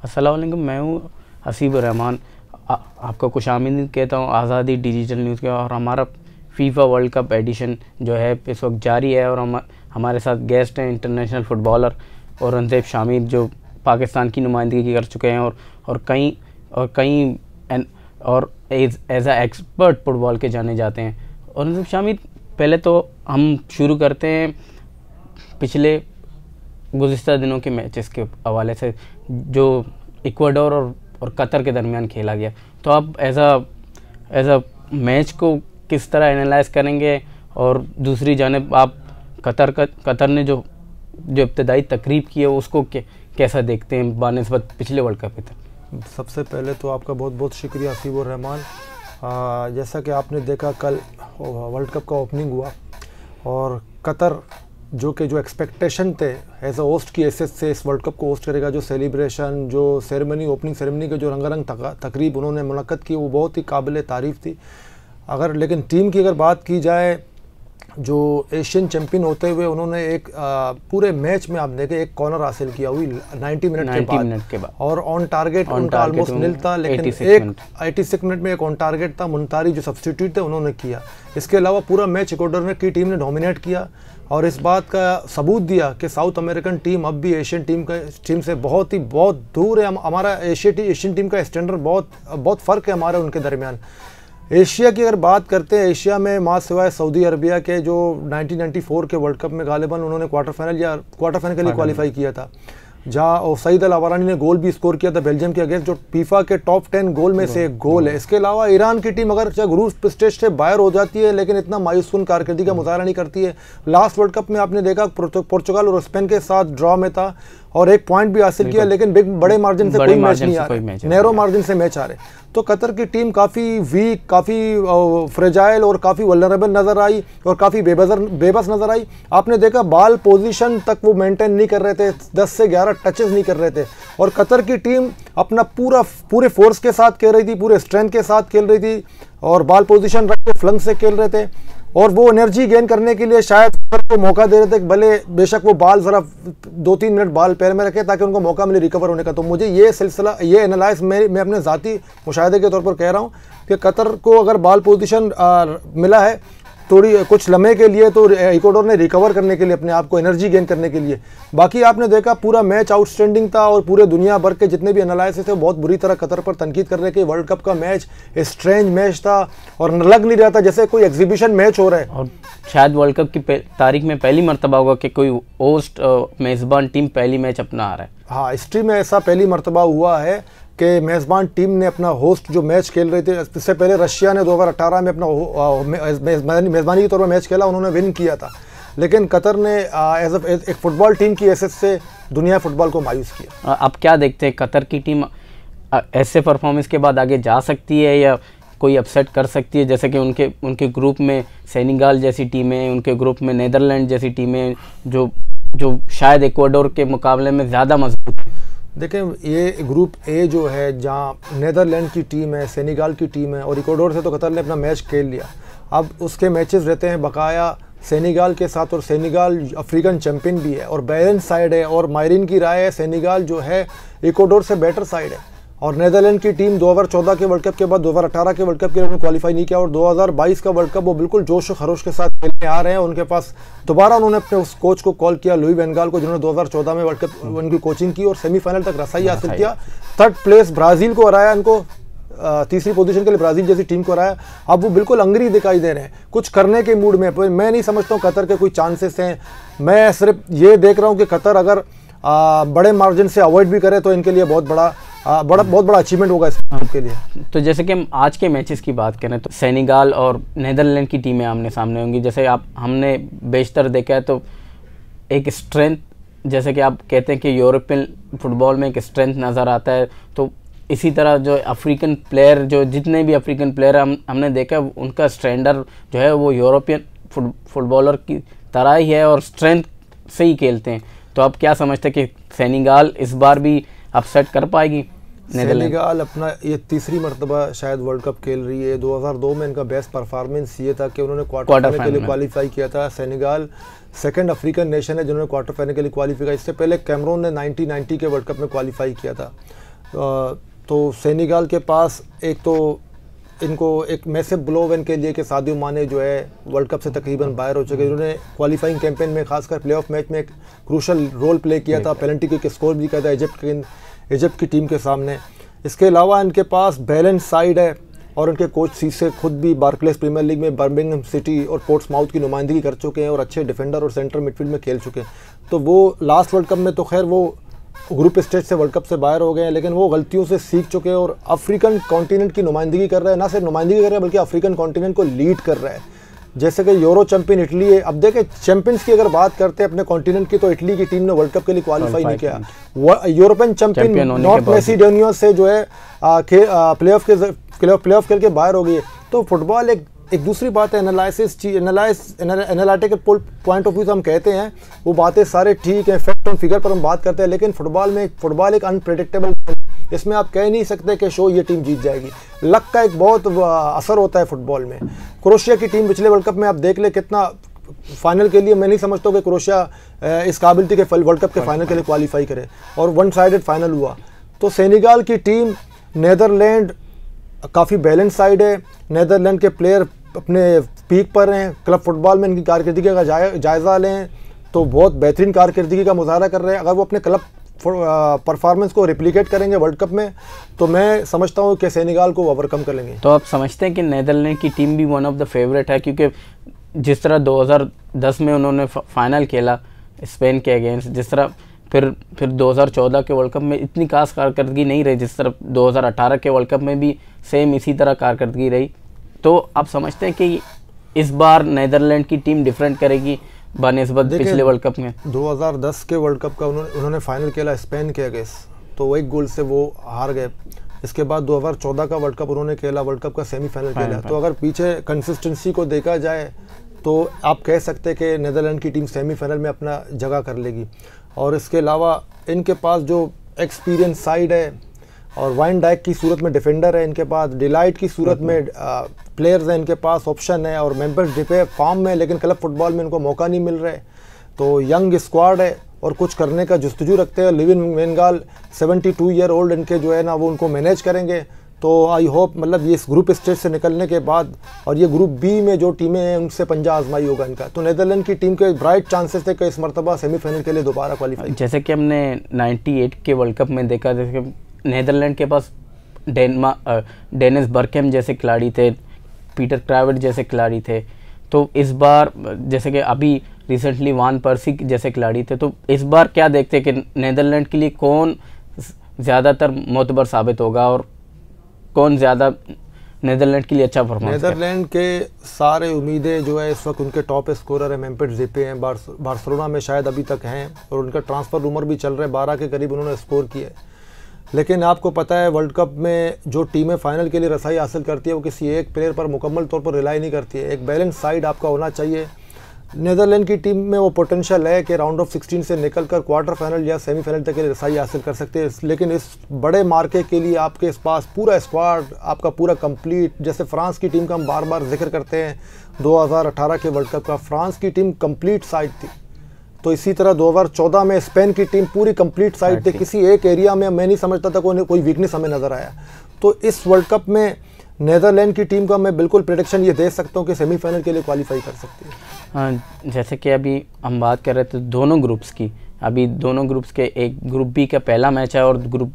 अस्सलाम वालेकुम, मैं हूँ हसीब रहमान। आपका खुशामदीद कहता हूँ आज़ादी डिजिटल न्यूज़ के। और हमारा फीफा वर्ल्ड कप एडिशन जो है इस वक्त जारी है और हमारे साथ गेस्ट हैं इंटरनेशनल फुटबॉलर औरंगज़ेब शामिर जो पाकिस्तान की नुमाइंदगी कर चुके हैं और कई एज अ एक्सपर्ट फुटबॉल के जाने जाते हैं। औरंगज़ेब शामिर, पहले तो हम शुरू करते हैं पिछले गुज़िश्ता दिनों के मैचेस के हवाले से जो इक्वाडोर और कतर के दरमियान खेला गया। तो आप एज अ मैच को किस तरह एनालाइज करेंगे, और दूसरी जानिब आप कतर ने जो इब्तदाई तकरीब की है उसको कैसा देखते हैं बानिस्बत पिछले वर्ल्ड कप तक? सबसे पहले तो आपका बहुत बहुत शुक्रिया हसीब रहमान। जैसा कि आपने देखा कल वर्ल्ड कप का ओपनिंग हुआ और कतर जो एक्सपेक्टेशन थे एज अ होस्ट की हैसियत से इस वर्ल्ड कप को होस्ट करेगा, जो सेलिब्रेशन, जो सेरेमनी, ओपनिंग सेरेमनी के जो रंगारंग तकरीब उन्होंने मुनक्कद की, वो बहुत ही काबिल तारीफ़ थी। लेकिन टीम की अगर बात की जाए, जो एशियन चैंपियन होते हुए उन्होंने एक पूरे मैच में आप देखें एक कॉर्नर हासिल किया हुई 90 मिनट के बाद और ऑन टारगेट उनका ऑलमोस्ट नील था, लेकिन 86 मिनट में एक ऑन टारगेट था, मुनतारी जो सब्स्टिट्यूट थे उन्होंने किया। इसके अलावा पूरा मैच इक्वाडोर की टीम ने डोमिनेट किया और इस बात का सबूत दिया कि साउथ अमेरिकन टीम अब भी एशियन टीम से बहुत दूर है। हमारा एशियन टीम का स्टैंडर्ड बहुत फ़र्क है हमारे उनके दरमियान। एशिया की अगर बात करते हैं, एशिया में माँ सिवाय सऊदी अरबिया के जो 1994 के वर्ल्ड कप में गालिबन उन्होंने क्वार्टर फाइनल के लिए क्वालिफाई किया था, जहाँ सईद अल अवारानी ने गोल भी स्कोर किया था बेल्जियम के अगेंस्ट, जो फीफा के टॉप 10 गोल में से एक गोल है। इसके अलावा ईरान की टीम अगर ग्रुप स्टेज से बाहर हो जाती है लेकिन इतना मायूसकुन कारकर्दगी का मुजाहरा नहीं करती है। लास्ट वर्ल्ड कप में आपने देखा पोर्चुगल और स्पेन के साथ ड्रॉ में था और एक पॉइंट भी हासिल किया, लेकिन बड़े मार्जिन से कोई मैच नहीं आ रहा, नैरो मार्जिन से मैच आ रहे। तो कतर की टीम काफ़ी वीक, काफ़ी फ्रेजाइल और काफ़ी वल्नरेबल नज़र आई और काफ़ी बेबस नज़र आई। आपने देखा बाल पोजीशन तक वो मेंटेन नहीं कर रहे थे, 10 से 11 टचेस नहीं कर रहे थे। और कतर की टीम अपना पूरे फोर्स के साथ खेल रही थी, पूरे स्ट्रेंथ के साथ खेल रही थी और बाल पोजीशन रख के फ्लंग से खेल रहे थे और वो एनर्जी गेन करने के लिए शायद को मौका दे रहे थे, भले बेशक वो बाल ज़रा 2-3 मिनट बाल पैर में रखे ताकि उनको मौका मिले रिकवर होने का। तो मुझे ये सिलसिला, ये एनालाइज मैं अपने ज़ाती मुशाहिदे के तौर पर कह रहा हूँ कि कतर को अगर बाल पोजीशन मिला है थोड़ी कुछ लम्हे के लिए, तो इक्वाडोर ने रिकवर करने के लिए अपने आप को एनर्जी गेन करने के लिए। बाकी आपने देखा पूरा मैच आउटस्टैंडिंग था और पूरे दुनिया भर के जितने भी एनालिसिस थे बहुत बुरी तरह कतर पर तनकीद कर रहे कि वर्ल्ड कप का मैच स्ट्रेंज मैच था और लग नहीं रहा था जैसे कोई एग्जीबिशन मैच हो रहा है। और शायद वर्ल्ड कप की तारीख में पहली मरतबा होगा कि कोई होस्ट मेज़बान टीम पहली मैच अपना आ रहा है। हाँ, हिस्ट्री में ऐसा पहली मरतबा हुआ है कि मेज़बान टीम ने अपना होस्ट जो मैच खेल रहे थे, इससे पहले रशिया ने 2018 में अपना मेज़बानी के तौर पर मैच खेला, उन्होंने विन किया था, लेकिन कतर ने एक फुटबॉल टीम की हैसियत से दुनिया फुटबॉल को मायूस किया। आप क्या देखते हैं, कतर की टीम ऐसे परफॉर्मेंस के बाद आगे जा सकती है या कोई अपसेट कर सकती है? जैसे कि उनके ग्रुप में सेनेगल जैसी टीमें, उनके ग्रुप में नीदरलैंड जैसी टीमें जो शायद इक्वाडोर के मुकाबले में ज़्यादा मजबूत है। देखें, ये ग्रुप ए जो है जहाँ नीदरलैंड की टीम है, सेनेगल की टीम है और इक्वाडोर से तो कतर ने अपना मैच खेल लिया। अब उसके मैचेस रहते हैं बकाया सेनेगल के साथ और सेनेगल अफ्रीकन चैंपियन भी है और बैलेंस साइड है और मायरीन की राय है सेनेगल जो है इक्वाडोर से बेटर साइड है। और नीदरलैंड की टीम 2014 के वर्ल्ड कप के बाद 2018 के वर्ल्ड कप के लिए उन्होंने क्वालिफाई नहीं किया और 2022 का वर्ल्ड कप वो बिल्कुल जोश और खरोश के साथ खेलने आ रहे हैं। उनके पास दोबारा उन्होंने अपने उस कोच को कॉल किया, लुई वैन गाल को, जिन्होंने 2014 में वर्ल्ड कप उनकी कोचिंग की और सेमीफाइनल तक रसाई हासिल किया। 3rd प्लेस ब्राज़ील को हराया, इनको तीसरी पोजीशन के लिए ब्राज़ील जैसी टीम को हराया। अब वो बिल्कुल अंग्री दिखाई दे रहे हैं, कुछ करने के मूड में। मैं नहीं समझता हूँ कतर के कोई चांसेस हैं। मैं सिर्फ ये देख रहा हूँ कि कतर अगर बड़े मार्जिन से अवॉइड भी करे तो इनके लिए बहुत बड़ा अचीवमेंट होगा इसके लिए। तो जैसे कि हम आज के मैचेस की बात करें तो सेनेगल और नीदरलैंड की टीमें आमने सामने होंगी। जैसे हमने बेशतर देखा है तो एक स्ट्रेंथ, जैसे कि आप कहते हैं कि यूरोपियन फुटबॉल में एक स्ट्रेंथ नज़र आता है, तो इसी तरह जो अफ्रीकन प्लेयर, जो जितने भी अफ्रीकन प्लेयर हमने देखा उनका स्टैंडर्ड जो है वो यूरोपियन फुटबॉलर की तरह ही है और स्ट्रेंथ से ही खेलते हैं। तो आप क्या समझते हैं कि सेनेगल इस बार भी अपसेट कर पाएगी? सेनेगल अपना ये तीसरी मरतबा शायद वर्ल्ड कप खेल रही है। 2002 में इनका बेस्ट परफॉर्मेंस ये था कि उन्होंने क्वार्टर फाइनल के लिए क्वालिफाई किया था। सेनेगल सेकंड अफ्रीकन नेशन है जिन्होंने क्वार्टर फाइनल के लिए क्वालिफाई किया। इससे पहले कैमरून ने 1990 के वर्ल्ड कप में क्वालिफाई किया था। तो सेनेगल के पास एक तो इनको एक मैसिव ब्लो इनके लिए कि सादियो माने जो है वर्ल्ड कप से तकरीबन बाहर हो चुके। इन्होंने क्वालिफाइंग कैंपेन में खासकर प्लेऑफ मैच में एक क्रूशल रोल प्ले किया था, पेनल्टी किक स्कोर भी किया था इजिप्ट की टीम के सामने। इसके अलावा इनके पास बैलेंस साइड है और उनके कोच सीसे खुद भी बार्कलेस प्रीमियर लीग में बर्मिंघम सिटी और पोर्ट्समाउथ की नुमाइंदगी कर चुके हैं और अच्छे डिफेंडर और सेंटर मिडफील्ड में खेल चुके हैं। तो वो लास्ट वर्ल्ड कप में तो खैर वो ग्रुप स्टेज से वर्ल्ड कप से बाहर हो गए हैं, लेकिन वो गलतियों से सीख चुके हैं और अफ्रीकन कॉन्टिनेंट की नुमाइंदगी कर रहे हैं। ना सिर्फ नुमाइंदगी कर रहे हैं बल्कि अफ्रीकन कॉन्टिनेंट को लीड कर रहा है। जैसे कि यूरो चैंपियन इटली है। अब देखें चैंपियंस की अगर बात करते हैं अपने कॉन्टिनेंट की, तो इटली की टीम ने वर्ल्ड कप के लिए क्वालिफाई नहीं किया। यूरोपियन चैंपियन नॉर्थ मैसिडोनिया से जो है प्लेऑफ खेल के बाहर हो गई है। तो फुटबॉल एक दूसरी बात है, एनालिटिकल पॉइंट ऑफ व्यू से हम कहते हैं वो बातें सारे ठीक है, फैक्ट और फिगर पर हम बात करते हैं, लेकिन फुटबॉल एक अनप्रेडिक्टेबल, इसमें आप कह नहीं सकते कि शो ये टीम जीत जाएगी। लक का एक बहुत असर होता है फुटबॉल में। क्रोएशिया की टीम पिछले वर्ल्ड कप में आप देख ले कितना फाइनल के लिए, मैं नहीं समझता कि क्रोएशिया इस काबिल थी कि वर्ल्ड कप के फाइनल के लिए क्वालिफाई करे, और वन साइडेड फाइनल हुआ। तो सेनेगल की टीम, नीदरलैंड काफ़ी बैलेंस साइड है। नीदरलैंड के प्लेयर अपने पीक पर हैं। क्लब फुटबॉल में इनकी कारकर्दगी का जायज़ा लें तो बहुत बेहतरीन कारकर्दगी का मुजाहरा कर रहे हैं। अगर वो अपने क्लब परफॉर्मेंस को रिप्लिकेट करेंगे वर्ल्ड कप में, तो मैं समझता हूँ कि सेनेगल को ओवरकम कर लेंगे। तो आप समझते हैं कि नीदरलैंड की टीम भी वन ऑफ द फेवरेट है, क्योंकि जिस तरह 2010 में उन्होंने फाइनल खेला स्पेन के अगेंस्ट, जिस तरह फिर 2014 के वर्ल्ड कप में इतनी खास कारकर्दगी नहीं रही, जिस तरह 2018 के वर्ल्ड कप में भी सेम इसी तरह कारकर्दगी रही। तो आप समझते हैं कि इस बार नीदरलैंड की टीम डिफरेंट करेगी बनिस्बत पिछले वर्ल्ड कप में? 2010 के वर्ल्ड कप का उन्होंने फाइनल खेला स्पेन के अगेंस्ट, तो एक गोल से वो हार गए। इसके बाद 2014 का वर्ल्ड कप उन्होंने खेला, वर्ल्ड कप का सेमीफाइनल खेला। तो अगर पीछे कंसिस्टेंसी को देखा जाए तो आप कह सकते हैं कि नीदरलैंड की टीम सेमीफाइनल में अपना जगह कर लेगी। और इसके अलावा इनके पास जो एक्सपीरियंस साइड है, और वाइन डाइक की सूरत में डिफेंडर है इनके पास, डिलाइट की सूरत में प्लेयर्स हैं इनके पास, ऑप्शन है, और मेंबर्स डिपे फॉर्म में, लेकिन क्लब फुटबॉल में इनको मौका नहीं मिल रहा है। तो यंग स्क्वाड है और कुछ करने का जुस्तजू रखते हैं। लिविन वेंगाल 72 ईयर ओल्ड इनके जो है ना वो उनको मैनेज करेंगे। तो आई होप मतलब ये इस ग्रुप स्टेज से निकलने के बाद, और ये ग्रुप बी में जो टीमें हैं उनसे पंजा आजमाई होगा इनका। तो नीदरलैंड की टीम के ब्राइट चांसेस थे कि इस मरतबा सेमीफाइनल के लिए दोबारा क्वालिफाई। जैसे कि हमने 98 के वर्ल्ड कप में देखा, जैसे नीदरलैंड के पास डेनिस बर्कहेम जैसे खिलाड़ी थे, पीटर क्राविट जैसे खिलाड़ी थे। तो इस बार जैसे कि अभी रिसेंटली वान पर्सी जैसे खिलाड़ी थे, तो इस बार क्या देखते हैं कि नीदरलैंड के लिए कौन ज़्यादातर मोतबर साबित होगा और कौन ज़्यादा नीदरलैंड के लिए अच्छा परफॉर्मेंस? नीदरलैंड के सारे उम्मीदें जो है इस वक्त उनके टॉप स्कोरर है मेम्फिस डिपे हैं, बार्सिलोना में शायद अभी तक हैं, और उनका ट्रांसफ़र रूमर भी चल रहा है, 12 के करीब उन्होंने स्कोर किया है। लेकिन आपको पता है वर्ल्ड कप में जो टीमें फाइनल के लिए रसाई हासिल करती है वो किसी एक प्लेयर पर मुकम्मल तौर पर रिलाई नहीं करती है। एक बैलेंस साइड आपका होना चाहिए। नीदरलैंड की टीम में वो पोटेंशियल है कि राउंड ऑफ 16 से निकलकर क्वार्टर फाइनल या सेमीफाइनल तक के लिए रसाई हासिल कर सकते हैं। लेकिन इस बड़े मार्के के लिए आपके पास पूरा स्क्वाड आपका पूरा कंप्लीट, जैसे फ्रांस की टीम का हम बार बार जिक्र करते हैं 2018 के वर्ल्ड कप का, फ्रांस की टीम कंप्लीट साइड थी। तो इसी तरह 2014 में स्पेन की टीम पूरी कंप्लीट साइड थी। किसी एक एरिया में मैं नहीं समझता था कोई वीकनेस हमें नज़र आया। तो इस वर्ल्ड कप में नीदरलैंड की टीम का मैं बिल्कुल प्रेडिक्शन ये दे सकता हूँ कि सेमीफाइनल के लिए क्वालिफाई कर सकती है। हाँ, जैसे कि अभी हम बात कर रहे थे दोनों ग्रुप्स की, अभी दोनों ग्रुप्स के एक ग्रुप बी का पहला मैच है और ग्रुप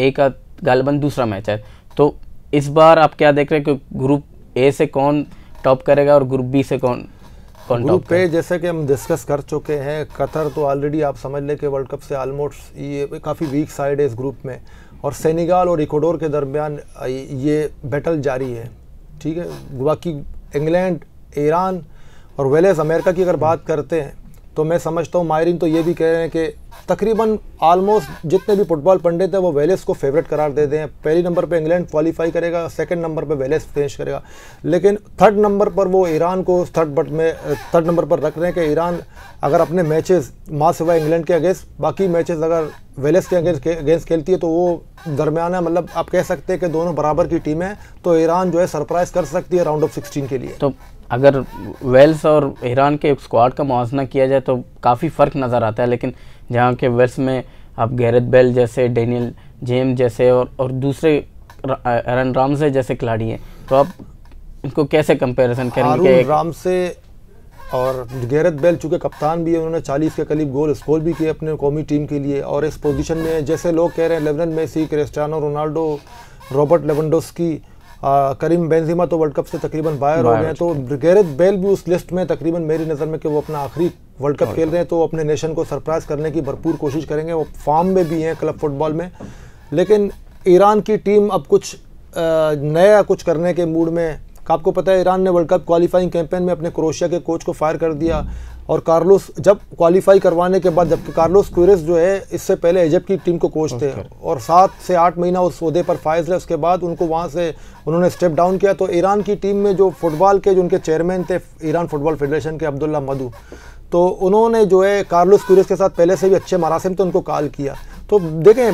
ए का गालिबन दूसरा मैच है। तो इस बार आप क्या देख रहे हैं कि ग्रुप ए से कौन टॉप करेगा और ग्रुप बी से कौन ग्रुप ए? जैसे कि हम डिस्कस कर चुके हैं, कतर तो ऑलरेडी आप समझ लें कि वर्ल्ड कप से ऑलमोस्ट ये काफ़ी वीक साइड है इस ग्रुप में, और सेनेगल और इक्वाडोर के दरमियान ये बैटल जारी है। ठीक है, बाकी इंग्लैंड, ईरान और वेल्स, अमेरिका की अगर बात करते हैं तो मैं समझता हूँ माहिरीन तो ये भी कह रहे हैं कि तकरीबन ऑलमोस्ट जितने भी फुटबॉल पंडित हैं वो वेल्स को फेवरेट करार दे दें। पहली नंबर पे इंग्लैंड क्वालिफाई करेगा, सेकंड नंबर पे वेल्स फिनिश करेगा, लेकिन थर्ड नंबर पर वो ईरान को थर्ड नंबर पर रख रहे हैं कि ईरान अगर अपने मैचेस माँ सिवाय इंग्लैंड के अगेंस्ट बाकी मैचेस अगर वेल्स के अगेंस्ट खेलती है तो वो दरमियाना, मतलब आप कह सकते हैं कि दोनों बराबर की टीम है, तो ईरान जो है सरप्राइज कर सकती है राउंड ऑफ 16 के लिए। तो अगर वेल्स और ईरान के स्क्वाड का मुआवजा किया जाए तो काफ़ी फ़र्क नज़र आता है, लेकिन जहाँ के वेल्स में आप गैरेथ बेल जैसे, डेनियल जेम्स जैसे और दूसरे एरन रामसे जैसे खिलाड़ी हैं, तो आप इनको कैसे कंपैरिजन करेंगे? एरन रामसे और गैरेथ बेल चूँकि कप्तान भी है, उन्होंने 40 के करीब गोल स्कोर भी किए अपने कौमी टीम के लिए, और इस पोजीशन में जैसे लोग कह रहे हैं Lionel Messi, Cristiano Ronaldo, Robert Lewandowski, Karim Benzema तो वर्ल्ड कप से तकरीबन बाहर हो गए हैं, तो गैरेथ बेल भी उस लिस्ट में तकरीबन मेरी नज़र में कि वो अपना आखिरी वर्ल्ड कप खेल रहे हैं, तो अपने नेशन को सरप्राइज करने की भरपूर कोशिश करेंगे। वो फॉर्म में भी हैं क्लब फुटबॉल में, लेकिन ईरान की टीम अब कुछ नया कुछ करने के मूड में। आपको पता है ईरान ने वर्ल्ड कप क्वालिफाइंग कैंपेन में अपने क्रोएशिया के कोच को फायर कर दिया, और कार्लोस जब क्वालिफाई करवाने के बाद, जबकि कार्लोस क्यूरेस जो है इससे पहले इजिप्ट की टीम को कोच थे और 7 से 8 महीना उस ओहदे पर फाइज रहे, उसके बाद उनको वहाँ से उन्होंने स्टेप डाउन किया। तो ईरान की टीम में जो फुटबॉल के जो उनके चेयरमैन थे ईरान फुटबॉल फेडरेशन के, अब्दुल्ला मदू, तो उन्होंने जो है कार्लोस क्यूरेस के साथ पहले से भी अच्छे मरासिम तो उनको कॉल किया। तो देखें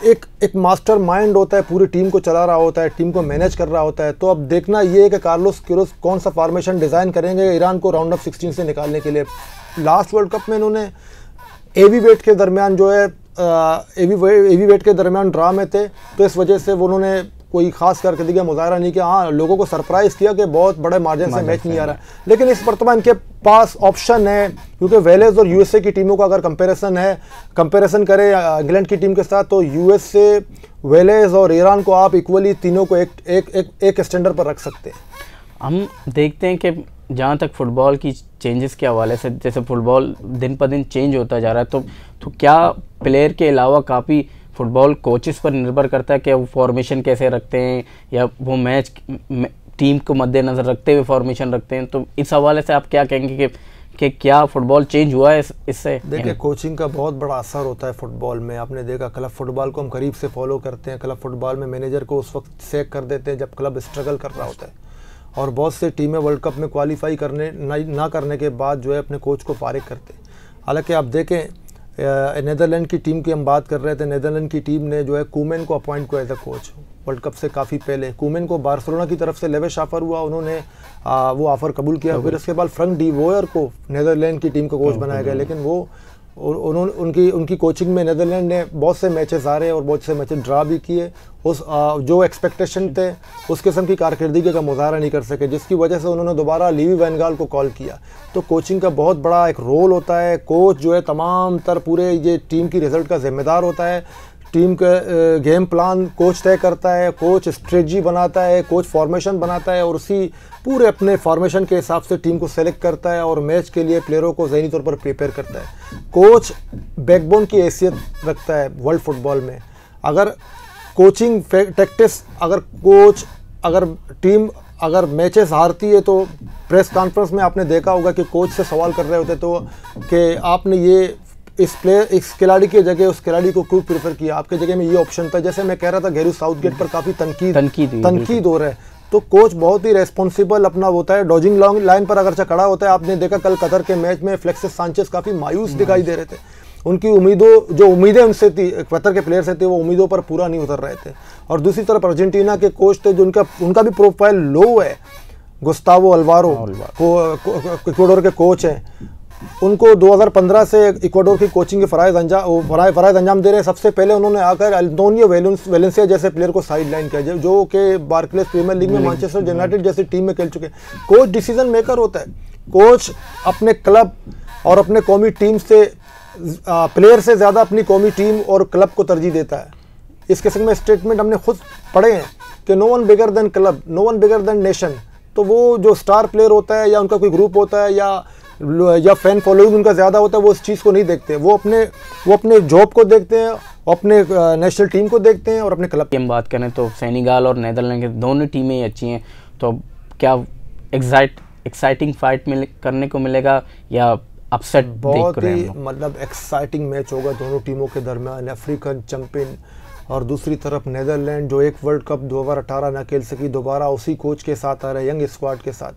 एक मास्टर माइंड होता है, पूरी टीम को चला रहा होता है, टीम को मैनेज कर रहा होता है। तो अब देखना ये है कि कार्लोस क्यूरेस कौन सा फॉर्मेशन डिज़ाइन करेंगे ईरान को राउंड ऑफ 16 से निकालने के लिए। लास्ट वर्ल्ड कप में इन्होंने एवी वेट के दरमियान जो है एवी वेट के दरमियान ड्रा में थे, तो इस वजह से उन्होंने कोई खास करके का मुजाहरा नहीं किया। हाँ, लोगों को सरप्राइज़ किया कि बहुत बड़े मार्जिन से मैच नहीं आ रहा, लेकिन इस मरतबा इनके पास ऑप्शन है, क्योंकि वेलेस और यूएसए की टीमों का अगर कंपैरिजन करें इंग्लैंड की टीम के साथ, तो यूएसए, वेलेस और ईरान को आप इक्वली तीनों को एक स्टैंडर्ड पर रख सकते हैं। हम देखते हैं कि जहाँ तक फुटबॉल की चेंजेस के हवाले से, जैसे फुटबॉल दिन पर दिन चेंज होता जा रहा है, तो क्या प्लेयर के अलावा काफ़ी फुटबॉल कोचेस पर निर्भर करता है कि वो फॉर्मेशन कैसे रखते हैं, या वो मैच टीम को मद्देनज़र रखते हुए फॉर्मेशन रखते हैं? तो इस हवाले से आप क्या कहेंगे कि क्या फुटबॉल चेंज हुआ है इससे? देखिए, कोचिंग का बहुत बड़ा असर होता है फुटबॉल में। आपने देखा क्लब फुटबॉल को हम करीब से फॉलो करते हैं। क्लब फुटबॉल में मैनेजर को उस वक्त सेक कर देते हैं जब क्लब स्ट्रगल कर रहा होता है, और बहुत से टीमें वर्ल्ड कप में क्वालिफाई ना करने के बाद जो है अपने कोच को फारिग करते हैं। हालांकि आप देखें नीदरलैंड की टीम की हम बात कर रहे थे, नीदरलैंड की टीम ने जो है कूमेन को अपॉइंट किया as a coach world cup से काफ़ी पहले। कूमेन को बार्सिलोना की तरफ से लेवेश ऑफर हुआ, उन्होंने वो ऑफ़र कबूल किया। फिर उसके बाद फ्रैंक डी वोयर को नीदरलैंड की टीम का कोच बनाया गया, लेकिन वो उनकी कोचिंग में नीदरलैंड ने बहुत से मैचेस हारे और बहुत से मैचेस ड्रा भी किए। उस जो एक्सपेक्टेशन थे उस किस्म की कारकर्दगी का मुजाहरा नहीं कर सके, जिसकी वजह से उन्होंने दोबारा लीवी वैन गाल को कॉल किया। तो कोचिंग का बहुत बड़ा एक रोल होता है। कोच जो है तमाम तर पूरे ये टीम की रिज़ल्ट का जिम्मेदार होता है। टीम का गेम प्लान कोच तय करता है, कोच स्ट्रेटजी बनाता है, कोच फॉर्मेशन बनाता है, और उसी पूरे अपने फॉर्मेशन के हिसाब से टीम को सेलेक्ट करता है और मैच के लिए प्लेयरों को ज़हनी तौर पर प्रिपेयर करता है। कोच बैकबोन की हैसियत रखता है वर्ल्ड फुटबॉल में। अगर कोचिंग टैक्टिक्स, अगर टीम अगर मैचेस हारती है तो प्रेस कॉन्फ्रेंस में आपने देखा होगा कि कोच से सवाल कर रहे होते तो कि आपने ये इस खिलाड़ी की जगह उस खिलाड़ी को क्यों प्रेफर किया, आपके जगह में ये ऑप्शन था। जैसे मैं कह रहा था गैरी साउथगेट पर काफ़ी तनकीद हो रहा है, तो कोच बहुत ही रेस्पॉन्सिबल अपना होता है। डॉजिंग लॉन्ग लाइन पर अगर खड़ा होता है, आपने देखा कल कतर के मैच में फ्लेक्सिस सांचेस काफ़ी मायूस दिखाई दे रहे थे। उनकी उम्मीदें उनसे थी, कतर के प्लेयर से थी, वो उम्मीदों पर पूरा नहीं उतर रहे थे। और दूसरी तरफ अर्जेंटीना के कोच थे जो उनका भी प्रोफाइल लो है, गुस्तावो अल्वारो इक्वाडोर के कोच हैं। उनको 2015 से इक्वाडोर की कोचिंग के फ़राइज़ अंजाम दे रहे हैं। सबसे पहले उन्होंने आकर एंटोनियो वेलेंसिया जैसे प्लेयर को साइड लाइन किया, जो कि बार्कलेस प्रीमियर लीग में मैनचेस्टर यूनाइटेड जैसी टीम में खेल चुके। कोच डिसीजन मेकर होता है। कोच अपने क्लब और अपने कौमी टीम से प्लेयर से ज़्यादा अपनी कौमी टीम और क्लब को तरजीह देता है। इस किस्म में स्टेटमेंट हमने खुद पढ़े हैं कि no one bigger than club, no one bigger than nation. तो वो जो स्टार प्लेयर होता है या उनका कोई ग्रुप होता है या फैन फॉलोइंग उनका ज़्यादा होता है, वो इस चीज़ को नहीं देखते। वो अपने जॉब को देखते हैं, अपने नेशनल टीम को देखते हैं और अपने क्लब की। हम बात करें तो सेनेगल और नीदरलैंड की दोनों टीमें ही अच्छी हैं, तो क्या एक्साइटिंग फाइट करने को मिलेगा या अपसेट बहुत ही मतलब एक्साइटिंग मैच होगा दोनों टीमों के दरमियान। अफ्रीकन चैंपियन और दूसरी तरफ नीदरलैंड जो एक वर्ल्ड कप 2018 ना खेल सकी, दोबारा उसी कोच के साथ आ रहा है, यंग स्क्वाड के साथ।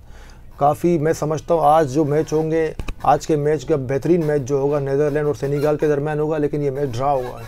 काफ़ी मैं समझता हूँ आज जो मैच होंगे, आज के मैच का बेहतरीन मैच जो होगा नीदरलैंड और सेनेगल के दरमियान होगा, लेकिन ये मैच ड्रा होगा।